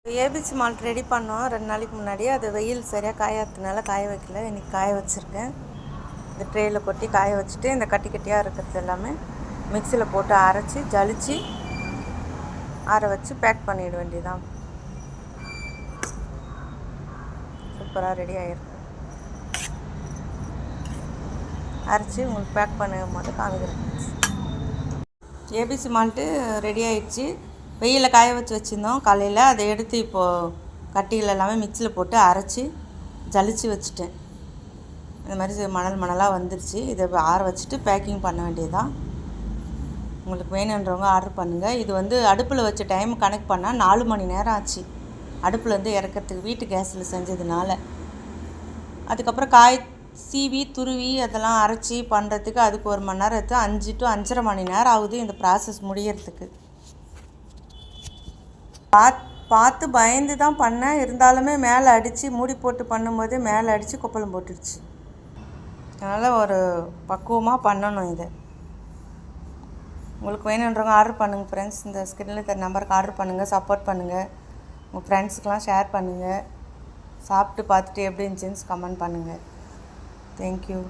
ABC malt ready பண்ணோம் 2 நாளைக்கு முன்னாடி. அது வெயில் சரியாக காயாததுனால காய வைக்கல. இன்றைக்கி காய வச்சுருக்கேன். இந்த ட்ரேயில் கொட்டி காய வச்சுட்டு இந்த கட்டி கட்டியாக இருக்கிறது எல்லாமே மிக்சியில் போட்டு அரைச்சி ஜலிச்சு ஆற வச்சு பேக் பண்ணிட வேண்டியதான். சூப்பராக ரெடி ஆகிருக்கு. அரைச்சி உங்களுக்கு பேக் பண்ணும் போது காமிக்கிறேன். ஏபிசி மால்ட்டு ரெடி ஆகிடுச்சு. வெயிலில் காய வச்சு வச்சுருந்தோம் காலையில். அதை எடுத்து இப்போது கட்டிகள் எல்லாமே மிக்சியில் போட்டு அரைச்சி ஜலிச்சு வச்சுட்டேன். இந்த மாதிரி மணலாக வந்துருச்சு. இதை ஆற வச்சுட்டு பேக்கிங் பண்ண வேண்டியதுதான். உங்களுக்கு வேணுன்றவங்க ஆர்டர் பண்ணுங்கள். இது அடுப்பில் வச்ச டைம் கணக்கு பண்ணால் 4 மணி நேரம் ஆச்சு. அடுப்புலேருந்து இறக்கிறதுக்கு வீட்டு கேஸில் செஞ்சதுனால. அதுக்கப்புறம் காய் சீவி துருவி அதெல்லாம் அரைச்சி பண்ணுறதுக்கு அதுக்கு 1 மணி நேரம் எடுத்து 5 to 5.5 மணி நேரம் ஆகுது இந்த ப்ராசஸ் முடியறதுக்கு. பார்த்து பயந்து தான் பண்ணேன். இருந்தாலுமே மேலே அடித்து மூடி போட்டு பண்ணும்போதே மேலே அடித்து கொப்பளம் போட்டுடுச்சு. அதனால் ஒரு பக்குவமாக பண்ணணும் இதை. உங்களுக்கு வேணுன்றவங்க ஆர்டர் பண்ணுங்கள் ஃப்ரெண்ட்ஸ். இந்த ஸ்க்ரீனில் தர நம்பருக்கு ஆர்டர் பண்ணுங்கள், சப்போர்ட் பண்ணுங்கள். உங்கள் ஃப்ரெண்ட்ஸுக்கெலாம் ஷேர் பண்ணுங்கள். சாப்பிட்டு பார்த்துட்டு எப்படி இருந்துச்சுன்னு கமெண்ட் பண்ணுங்கள். தேங்க்யூ.